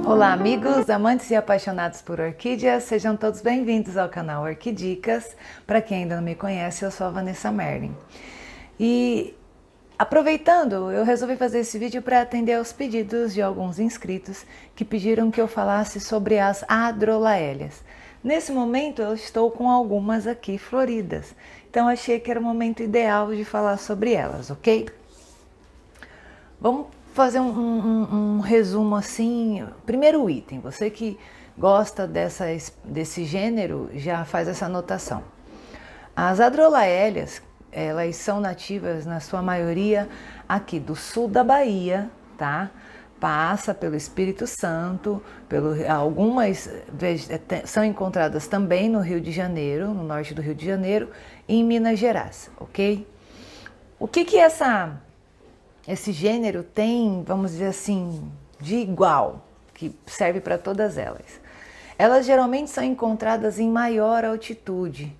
Olá amigos, amantes e apaixonados por orquídeas, sejam todos bem-vindos ao canal Orquidicas. Para quem ainda não me conhece, eu sou a Vanessa Merlin. E aproveitando, eu resolvi fazer esse vídeo para atender aos pedidos de alguns inscritos que pediram que eu falasse sobre as Adrolaélias. Nesse momento eu estou com algumas aqui floridas, então achei que era o momento ideal de falar sobre elas, ok? Vamos fazer um resumo assim. Primeiro item, você que gosta desse gênero já faz essa anotação. As Adrolaélias, elas são nativas na sua maioria aqui do sul da Bahia, tá? Passa pelo Espírito Santo, algumas são encontradas também no Rio de Janeiro, no norte do Rio de Janeiro e em Minas Gerais, ok? O que esse gênero tem, vamos dizer assim, de igual, que serve para todas elas? Elas geralmente são encontradas em maior altitude.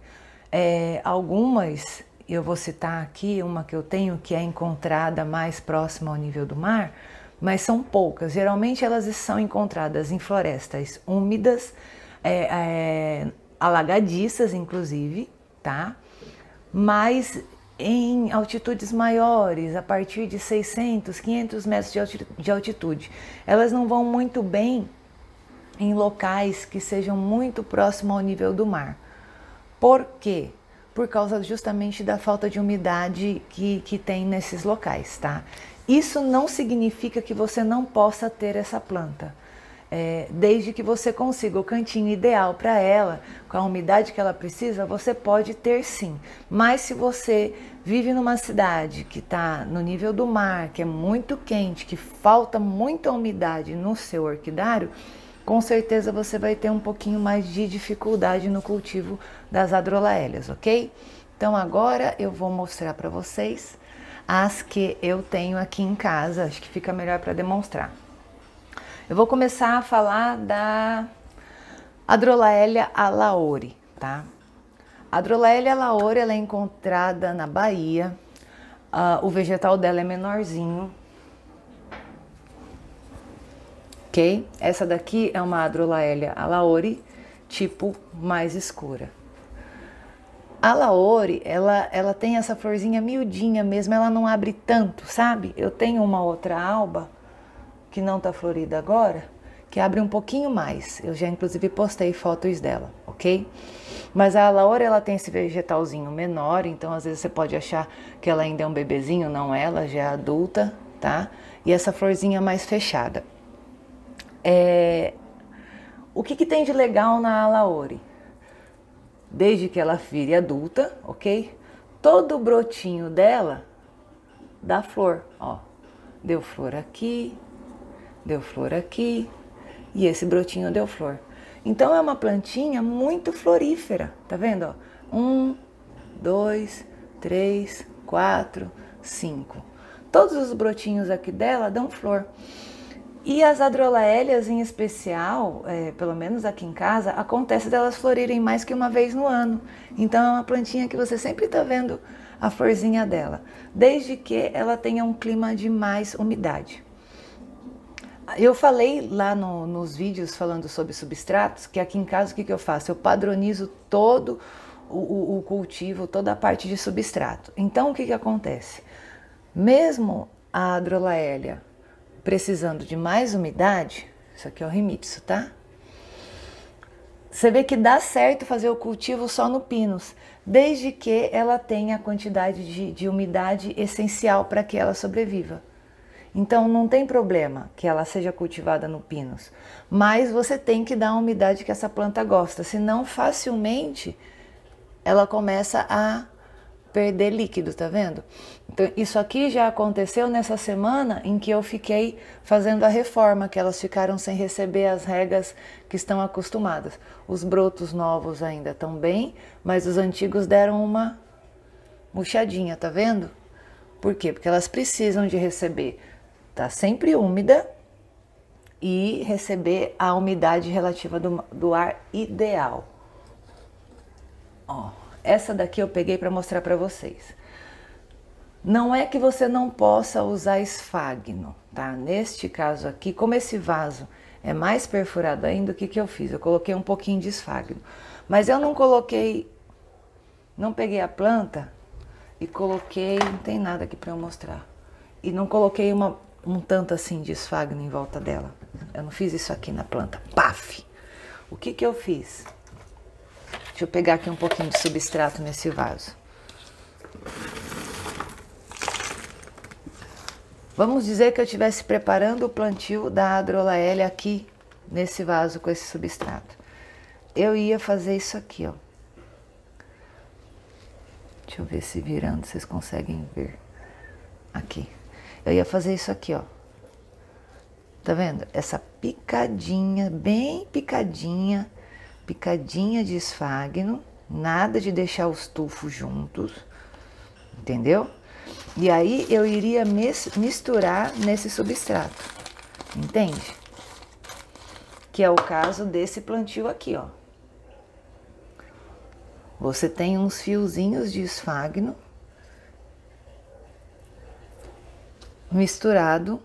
Algumas, eu vou citar aqui uma que eu tenho que é encontrada mais próxima ao nível do mar, mas são poucas. Geralmente elas são encontradas em florestas úmidas, alagadiças inclusive, tá? Mas em altitudes maiores, a partir de 600, 500 metros de altitude. Elas não vão muito bem em locais que sejam muito próximos ao nível do mar. Por quê? Por causa justamente da falta de umidade que tem nesses locais, tá? Isso não significa que você não possa ter essa planta. Desde que você consiga o cantinho ideal para ela, com a umidade que ela precisa, você pode ter sim. Mas se você vive numa cidade que está no nível do mar, que é muito quente, que falta muita umidade no seu orquidário, com certeza você vai ter um pouquinho mais de dificuldade no cultivo das Adrolaélias, ok? Então agora eu vou mostrar para vocês as que eu tenho aqui em casa, acho que fica melhor para demonstrar. Eu vou começar a falar da Adrolaélia alaori, tá? A Adrolaélia alaori, ela é encontrada na Bahia. O vegetal dela é menorzinho. Ok? Essa daqui é uma Adrolaélia alaori, tipo mais escura. A alaori, ela tem essa florzinha miudinha mesmo, ela não abre tanto, sabe? Eu tenho uma outra alba que não tá florida agora, que abre um pouquinho mais. Eu já inclusive postei fotos dela, ok? Mas a alaori, ela tem esse vegetalzinho menor, então às vezes você pode achar que ela ainda é um bebezinho, não é, ela já é adulta, tá? E essa florzinha mais fechada. O que tem de legal na alaori? Desde que ela vire adulta, ok? Todo o brotinho dela dá flor, ó. Deu flor aqui, deu flor aqui, e esse brotinho deu flor. Então é uma plantinha muito florífera, tá vendo? 1, 2, 3, 4, 5. Todos os brotinhos aqui dela dão flor. E as Adrolaélias em especial, pelo menos aqui em casa, acontece delas florirem mais que uma vez no ano. Então é uma plantinha que você sempre tá vendo a florzinha dela, desde que ela tenha um clima de mais umidade. Eu falei lá nos vídeos falando sobre substratos, que aqui em casa o que eu faço? Eu padronizo todo o cultivo, toda a parte de substrato. Então o que acontece? Mesmo a Adrolaélia precisando de mais umidade, isso aqui é o Rimipso, tá? Você vê que dá certo fazer o cultivo só no pinus, desde que ela tenha a quantidade de umidade essencial para que ela sobreviva. Então não tem problema que ela seja cultivada no pinus, mas você tem que dar a umidade que essa planta gosta, senão facilmente ela começa a perder líquido, tá vendo? Então isso aqui já aconteceu nessa semana em que eu fiquei fazendo a reforma, que elas ficaram sem receber as regas que estão acostumadas. Os brotos novos ainda estão bem, mas os antigos deram uma murchadinha, tá vendo? Por quê? Porque elas precisam de receber, tá sempre úmida, e receber a umidade relativa do ar ideal. Ó, essa daqui eu peguei para mostrar para vocês. Não é que você não possa usar esfagno, tá? Neste caso aqui, como esse vaso é mais perfurado ainda, o que que eu fiz? Eu coloquei um pouquinho de esfagno. Mas eu não coloquei, não peguei a planta e coloquei, não tem nada aqui para eu mostrar. E não coloquei um tanto assim de esfagno em volta dela. Eu não fiz isso aqui na planta. Paf! O que que eu fiz? Deixa eu pegar aqui um pouquinho de substrato nesse vaso. Vamos dizer que eu estivesse preparando o plantio da Adrolaelia aqui nesse vaso com esse substrato. Eu ia fazer isso aqui, ó. Deixa eu ver se virando vocês conseguem ver. Aqui. Eu ia fazer isso aqui, ó. Tá vendo? Essa picadinha, bem picadinha, picadinha de esfagno. Nada de deixar os tufos juntos. Entendeu? E aí eu iria misturar nesse substrato, entende? Que é o caso desse plantio aqui, ó. Você tem uns fiozinhos de esfagno misturado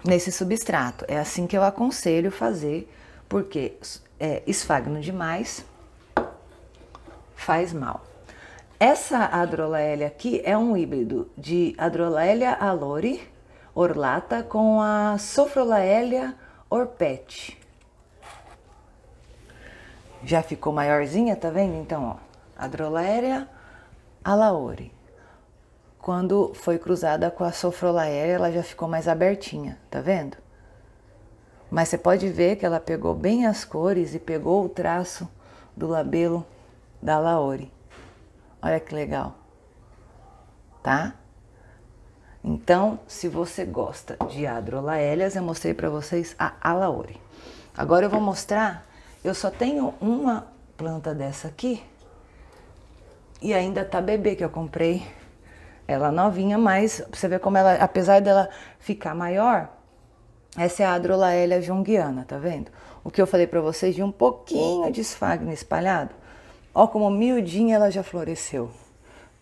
nesse substrato. É assim que eu aconselho fazer, porque esfagno demais faz mal. Essa Adrolaelia aqui é um híbrido de Adrolaelia alori orlata com a Sophrolaelia orpeti. Já ficou maiorzinha, tá vendo? Então, ó, Adrolaelia alaori. Quando foi cruzada com a Sophrolaelia, ela já ficou mais abertinha, tá vendo? Mas você pode ver que ela pegou bem as cores e pegou o traço do labelo da alaori. Olha que legal, tá? Então, se você gosta de Adrolaelias, eu mostrei para vocês a alaori. Agora eu vou mostrar, eu só tenho uma planta dessa aqui e ainda tá bebê, que eu comprei ela novinha, mas pra você ver como ela, apesar dela ficar maior, essa é a Adrolaelia junguiana, tá vendo? O que eu falei para vocês de um pouquinho de esfagno espalhado. Ó como miudinha ela já floresceu.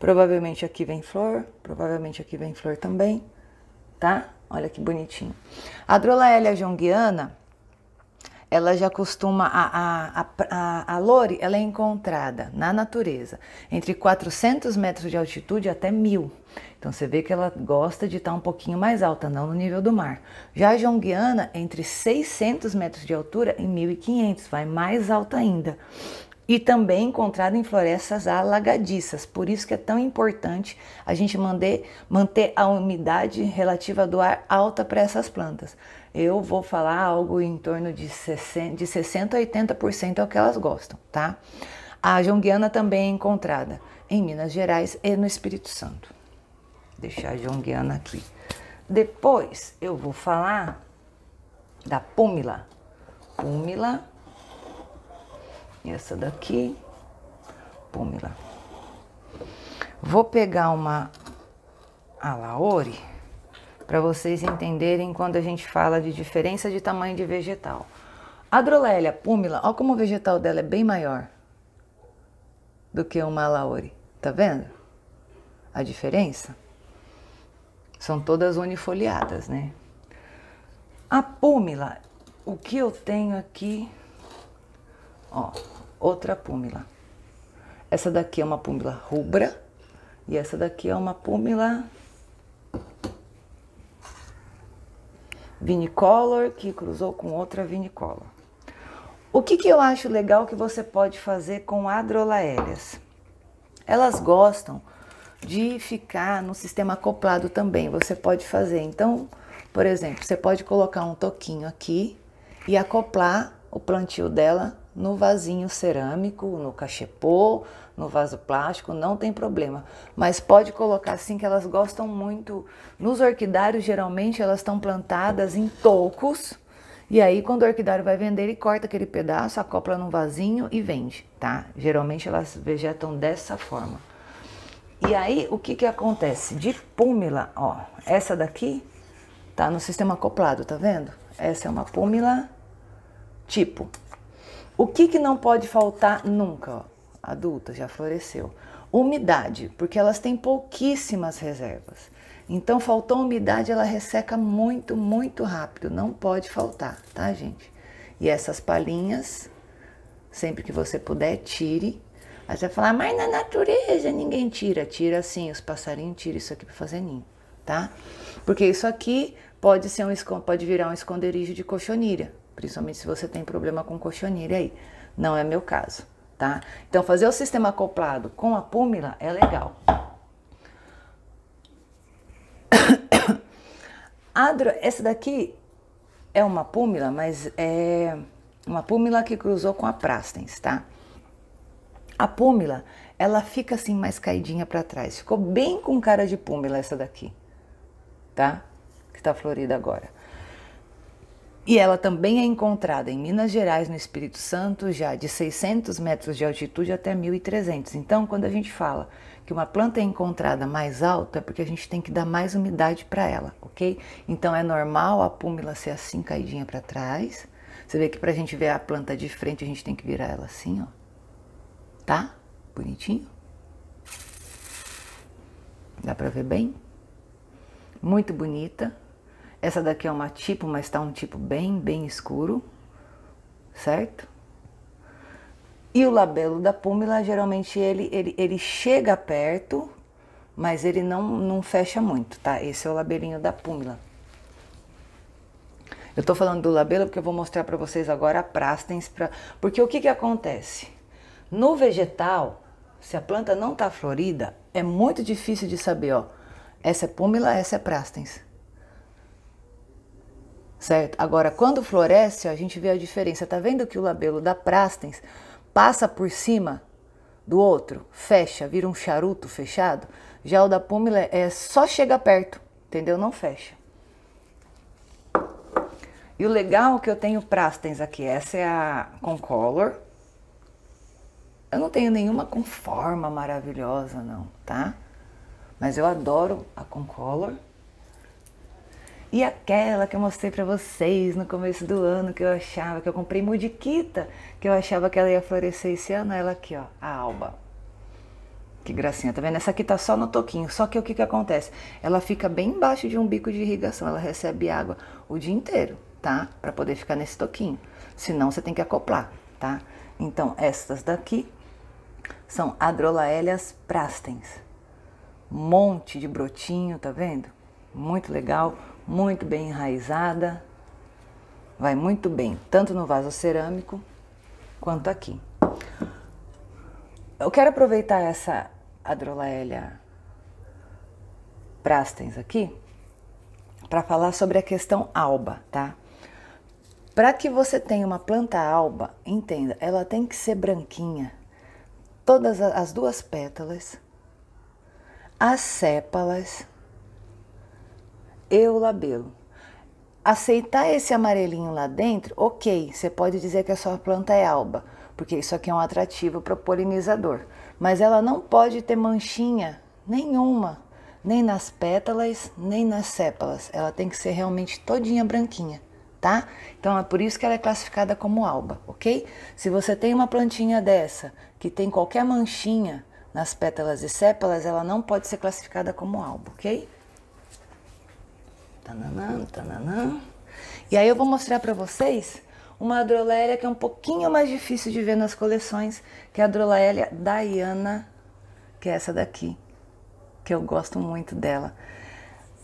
Provavelmente aqui vem flor, provavelmente aqui vem flor também, tá? Olha que bonitinho. A Adrolaelia junguiana, ela já costuma, a lori, ela é encontrada na natureza entre 400 metros de altitude até 1000. Então você vê que ela gosta de estar um pouquinho mais alta, não no nível do mar. Já a junguiana, entre 600 metros de altura e 1500, vai mais alta ainda. E também encontrada em florestas alagadiças, por isso que é tão importante a gente manter a umidade relativa do ar alta para essas plantas. Eu vou falar algo em torno de 60 a 80% é o que elas gostam, tá? A junguiana também é encontrada em Minas Gerais e no Espírito Santo. Vou deixar a junguiana aqui. Depois eu vou falar da púmila. Púmila. E essa daqui, púmila. Vou pegar uma alaori para vocês entenderem quando a gente fala de diferença de tamanho de vegetal. A Adrolaelia púmila, olha como o vegetal dela é bem maior do que uma alaori. Tá vendo a diferença? São todas unifoliadas, né? A púmila, o que eu tenho aqui... Ó, outra púmila. Essa daqui é uma púmila rubra e essa daqui é uma púmila vinicolor que cruzou com outra vinicolor. O que eu acho legal que você pode fazer com Adrolaelias? Elas gostam de ficar no sistema acoplado também. Você pode fazer, então, por exemplo, você pode colocar um toquinho aqui e acoplar o plantio dela no vasinho cerâmico, no cachepô, no vaso plástico, não tem problema. Mas pode colocar assim, que elas gostam muito. Nos orquidários, geralmente, elas estão plantadas em tocos. E aí, quando o orquidário vai vender, ele corta aquele pedaço, acopla num vasinho e vende, tá? Geralmente, elas vegetam dessa forma. E aí, o que acontece? De púmila, ó, essa daqui tá no sistema acoplado, tá vendo? Essa é uma púmila tipo. O que não pode faltar nunca, ó, adulta, já floresceu? Umidade, porque elas têm pouquíssimas reservas. Então, faltou umidade, ela resseca muito, muito rápido. Não pode faltar, tá, gente? E essas palhinhas, sempre que você puder, tire. Aí você vai falar, mas na natureza ninguém tira. Tira sim, os passarinhos tiram isso aqui para fazer ninho, tá? Porque isso aqui pode virar um esconderijo de cochonilha. Principalmente se você tem problema com cochonilha aí. Não é meu caso, tá? Então, fazer o sistema acoplado com a púmila é legal. Essa daqui é uma púmila, mas é uma púmila que cruzou com a Prastense, tá? A púmila, ela fica assim mais caidinha para trás. Ficou bem com cara de púmila essa daqui, tá? Que tá florida agora. E ela também é encontrada em Minas Gerais, no Espírito Santo, já de 600 metros de altitude até 1.300. Então, quando a gente fala que uma planta é encontrada mais alta, é porque a gente tem que dar mais umidade para ela, ok? Então, é normal a púmila ser assim, caidinha para trás. Você vê que para a gente ver a planta de frente, a gente tem que virar ela assim, ó. Tá? Bonitinho? Dá para ver bem? Muito bonita. Essa daqui é uma tipo, mas tá um tipo bem escuro, certo? E o labelo da púmila, geralmente ele chega perto, mas ele não fecha muito, tá? Esse é o labelinho da púmila. Eu tô falando do labelo porque eu vou mostrar pra vocês agora a Prastense, porque o que acontece? No vegetal, se a planta não tá florida, é muito difícil de saber, ó. Essa é púmila, essa é Prastense. Certo? Agora, quando floresce, a gente vê a diferença. Tá vendo que o labelo da Prastense passa por cima do outro, fecha, vira um charuto fechado? Já o da púmila só chega perto, entendeu? Não fecha. E o legal é que eu tenho Prastense aqui. Essa é a Concolor. Eu não tenho nenhuma com forma maravilhosa, não, tá? Mas eu adoro a Concolor. E aquela que eu mostrei pra vocês no começo do ano, que eu comprei Mudiquita, que eu achava que ela ia florescer esse ano, ela aqui, ó, a Alba. Que gracinha, tá vendo? Essa aqui tá só no toquinho, só que o que acontece? Ela fica bem embaixo de um bico de irrigação, ela recebe água o dia inteiro, tá? Pra poder ficar nesse toquinho, senão você tem que acoplar, tá? Então, essas daqui são Adrolaelias Prastense. Monte de brotinho, tá vendo? Muito legal. Muito bem enraizada, vai muito bem, tanto no vaso cerâmico quanto aqui. Eu quero aproveitar essa Adrolaelia Prastense aqui para falar sobre a questão alba, tá? Para que você tenha uma planta alba, entenda, ela tem que ser branquinha, todas as duas pétalas, as sépalas e o labelo. Aceitar esse amarelinho lá dentro, ok, você pode dizer que a sua planta é alba, porque isso aqui é um atrativo para o polinizador. Mas ela não pode ter manchinha nenhuma, nem nas pétalas, nem nas sépalas. Ela tem que ser realmente todinha branquinha, tá? Então é por isso que ela é classificada como alba, ok? Se você tem uma plantinha dessa, que tem qualquer manchinha nas pétalas e sépalas, ela não pode ser classificada como alba, ok? Tananã, tananã. E aí eu vou mostrar para vocês uma Adrolaelia que é um pouquinho mais difícil de ver nas coleções, que é a Adrolaelia Diana, que é essa daqui, que eu gosto muito dela.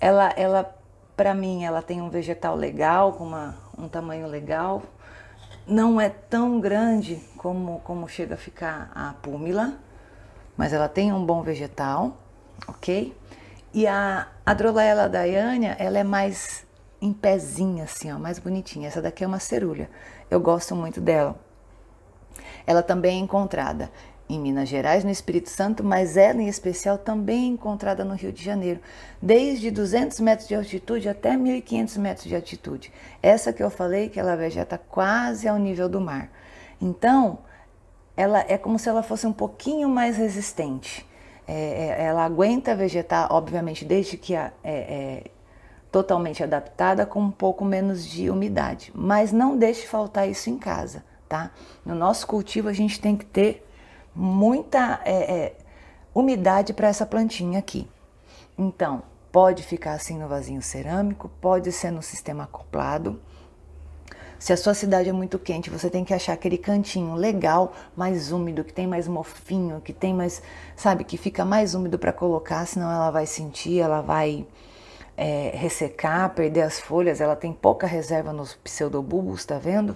Ela para mim, ela tem um vegetal legal, com um tamanho legal. Não é tão grande como chega a ficar a púmila, mas ela tem um bom vegetal, ok? E a Adrolaelia Diana, ela é mais em pezinha, assim, ó, mais bonitinha. Essa daqui é uma cerulha. Eu gosto muito dela. Ela também é encontrada em Minas Gerais, no Espírito Santo, mas ela em especial também é encontrada no Rio de Janeiro, desde 200 metros de altitude até 1.500 metros de altitude. Essa que eu falei, que ela vegeta quase ao nível do mar. Então, ela é como se ela fosse um pouquinho mais resistente. Ela aguenta vegetar, obviamente, desde que é totalmente adaptada, com um pouco menos de umidade. Mas não deixe faltar isso em casa, tá? No nosso cultivo, a gente tem que ter muita umidade para essa plantinha aqui. Então, Pode ficar assim no vasinho cerâmico, pode ser no sistema acoplado. Se a sua cidade é muito quente, você tem que achar aquele cantinho legal, mais úmido, que tem mais mofinho, que tem mais, sabe, que fica mais úmido para colocar, senão ela vai sentir, ela vai ressecar, perder as folhas, ela tem pouca reserva nos pseudobulbos, tá vendo?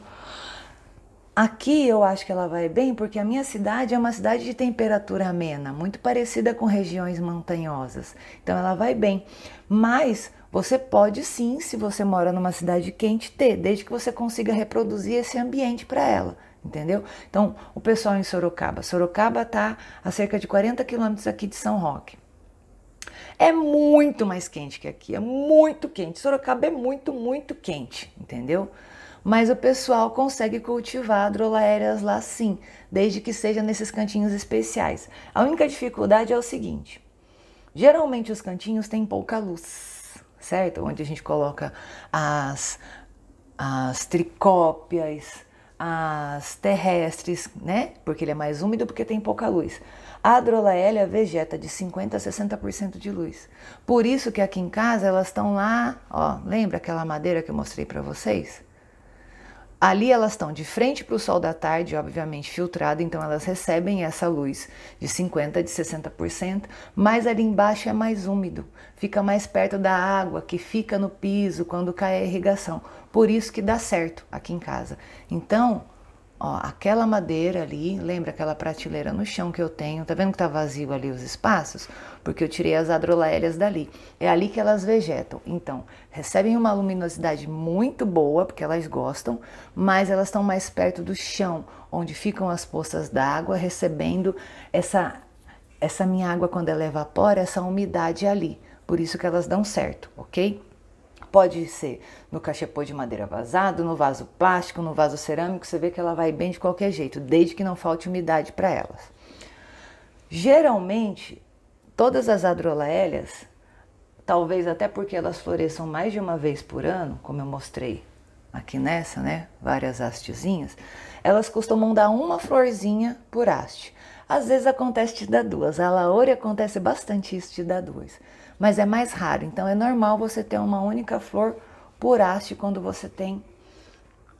Aqui eu acho que ela vai bem porque a minha cidade é uma cidade de temperatura amena, muito parecida com regiões montanhosas. Então ela vai bem. Mas você pode sim, se você mora numa cidade quente, ter, desde que você consiga reproduzir esse ambiente para ela, entendeu? Então o pessoal em Sorocaba. Sorocaba está a cerca de 40 quilômetros aqui de São Roque. É muito mais quente que aqui, é muito quente. Sorocaba é muito, muito quente, entendeu? Mas o pessoal consegue cultivar Adrolaéreas lá sim, desde que seja nesses cantinhos especiais. A única dificuldade é o seguinte, geralmente os cantinhos têm pouca luz, certo? Onde a gente coloca as tricópias, as terrestres, né? Porque ele é mais úmido porque tem pouca luz. A Adrolaélia vegeta de 50% a 60% de luz. Por isso que aqui em casa elas estão lá, ó, lembra aquela madeira que eu mostrei para vocês? Ali elas estão de frente para o sol da tarde, obviamente filtrada, então elas recebem essa luz de 50%, de 60%, mas ali embaixo é mais úmido, fica mais perto da água que fica no piso quando cai a irrigação. Por isso que dá certo aqui em casa. Então, ó, aquela madeira ali, lembra aquela prateleira no chão que eu tenho? Tá vendo que tá vazio ali os espaços? Porque eu tirei as Adrolaélias dali. É ali que elas vegetam. Então, recebem uma luminosidade muito boa, porque elas gostam, mas elas estão mais perto do chão, onde ficam as poças d'água, recebendo essa minha água quando ela evapora, essa umidade ali. Por isso que elas dão certo, ok? Pode ser no cachepô de madeira vazado, no vaso plástico, no vaso cerâmico, você vê que ela vai bem de qualquer jeito, desde que não falte umidade para elas. Geralmente, todas as Adrolaélias, talvez até porque elas floresçam mais de uma vez por ano, como eu mostrei aqui nessa, né, várias hastezinhas, elas costumam dar uma florzinha por haste. Às vezes acontece de dar duas, a Laure acontece bastante isso de dar duas, mas é mais raro, então é normal você ter uma única flor por haste quando você tem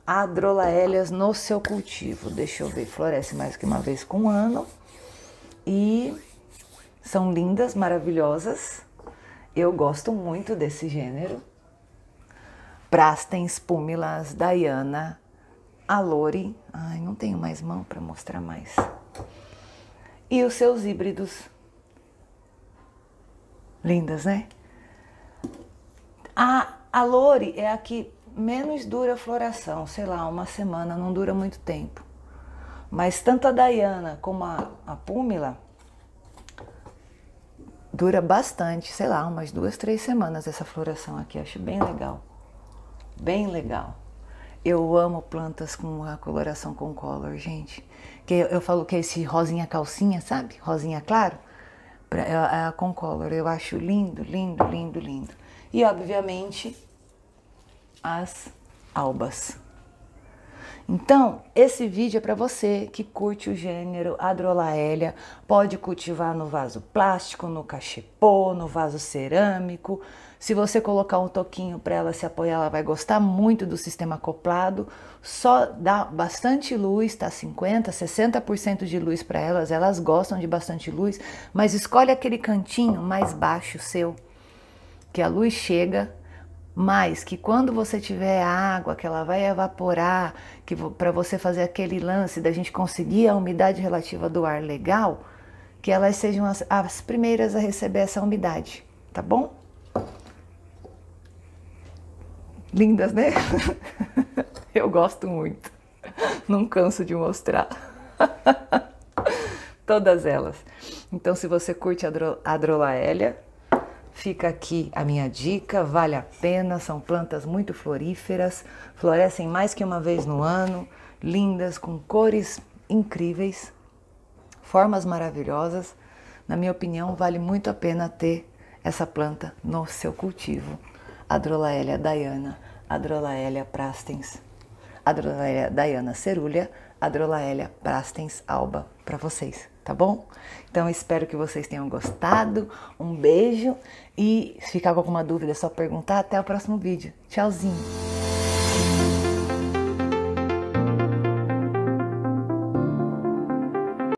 Adrolaélias no seu cultivo. Deixa eu ver, floresce mais que uma vez com um ano e são lindas, maravilhosas, eu gosto muito desse gênero. Prastens, Púmilas, Diana, Alore, ai, não tenho mais mão para mostrar mais. E os seus híbridos. Lindas, né? A Alore é a que menos dura a floração, sei lá, uma semana, não dura muito tempo. Mas tanto a Diana como a Púmila dura bastante, sei lá, umas 2, 3 semanas essa floração aqui, acho bem legal. Bem legal. Eu amo plantas com a coloração com color, gente. Que eu falo que é esse rosinha calcinha, sabe? Rosinha claro. É a com color. Eu acho lindo, lindo, lindo, lindo. E, obviamente, as albas. Então, esse vídeo é para você que curte o gênero Adrolaélia. Pode cultivar no vaso plástico, no cachepô, no vaso cerâmico. Se você colocar um toquinho para ela se apoiar, ela vai gostar muito do sistema acoplado. Só dá bastante luz, tá? 50%, 60% de luz para elas. Elas gostam de bastante luz, mas escolhe aquele cantinho mais baixo seu, que a luz chega, mas que quando você tiver água, que ela vai evaporar, que para você fazer aquele lance da gente conseguir a umidade relativa do ar legal, que elas sejam as primeiras a receber essa umidade, tá bom? Lindas, né? Eu gosto muito. Não canso de mostrar. Todas elas. Então, se você curte a Adrolaélia, fica aqui a minha dica, vale a pena, são plantas muito floríferas, florescem mais que uma vez no ano, lindas, com cores incríveis, formas maravilhosas. Na minha opinião, vale muito a pena ter essa planta no seu cultivo. Adrolaélia Diana, Adrolaélia Prastens, Adrolaélia Diana Cerulea, Adrolaelia Brastens alba para vocês, tá bom? Então espero que vocês tenham gostado. Um beijo e se ficar com alguma dúvida é só perguntar. Até o próximo vídeo. Tchauzinho!